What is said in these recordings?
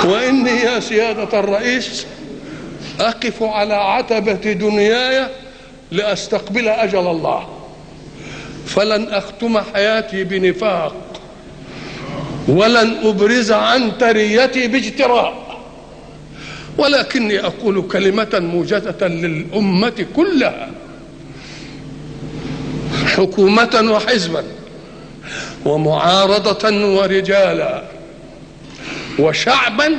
وإني يا سيادة الرئيس أقف على عتبة دنياي لأستقبل أجل الله، فلن أختم حياتي بنفاق، ولن أبرز عن تريتي باجتراء، ولكني أقول كلمة موجزة للأمة كلها، حكومة وحزبا ومعارضة ورجالا وشعبا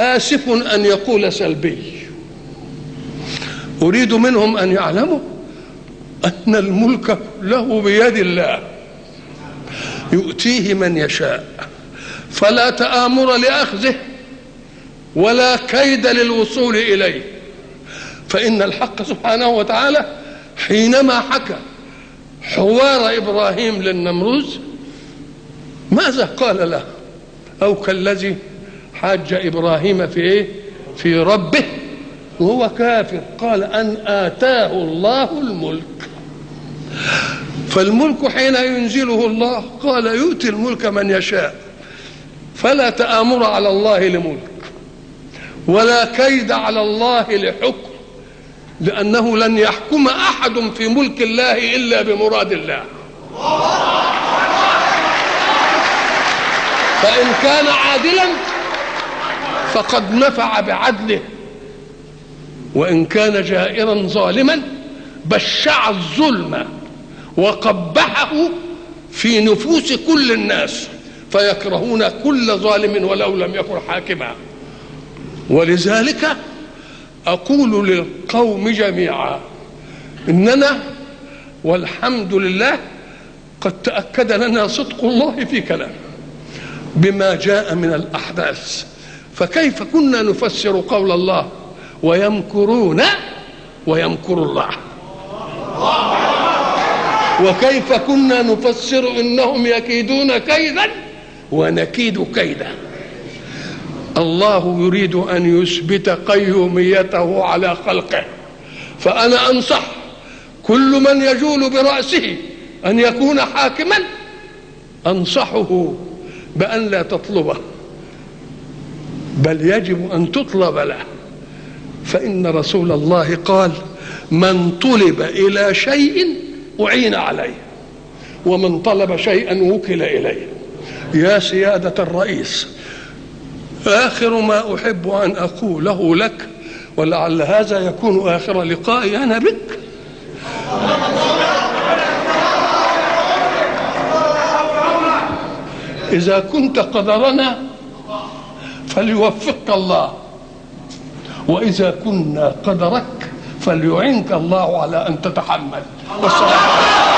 آسف أن يقول سلبي. أريد منهم أن يعلموا أن الملك له بيد الله يؤتيه من يشاء، فلا تآمر لأخذه ولا كيد للوصول إليه. فإن الحق سبحانه وتعالى حينما حكى حوار إبراهيم للنمروز ماذا قال له؟ أو كالذي حاج إبراهيم في إيه؟ في ربه وهو كافر، قال أن آتاه الله الملك. فالملك حين ينزله الله قال يؤتي الملك من يشاء، فلا تآمر على الله لملك ولا كيد على الله لحكم، لأنه لن يحكم أحد في ملك الله إلا بمراد الله. فإن كان عادلا فقد نفع بعدله، وإن كان جائرا ظالما بشع الظلم وقبحه في نفوس كل الناس، فيكرهون كل ظالم ولو لم يكن حاكما. ولذلك أقول للقوم جميعا إننا والحمد لله قد تأكد لنا صدق الله في كلامه بما جاء من الأحداث. فكيف كنا نفسر قول الله ويمكرون ويمكر الله، وكيف كنا نفسر إنهم يكيدون كيدا ونكيد كيدا. الله يريد أن يثبت قيوميته على خلقه، فأنا أنصح كل من يجول برأسه أن يكون حاكما، أنصحه بأن لا تطلبه، بل يجب أن تطلب له. فإن رسول الله قال من طلب إلى شيء أعين عليه، ومن طلب شيئا وكل إليه. يا سيادة الرئيس، آخر ما أحب أن أقوله لك، ولعل هذا يكون آخر لقائي أنا بك، إذا كنت قدرنا فليوفقك الله، وإذا كنا قدرك فليعنك الله على أن تتحمل. والسلام عليكم.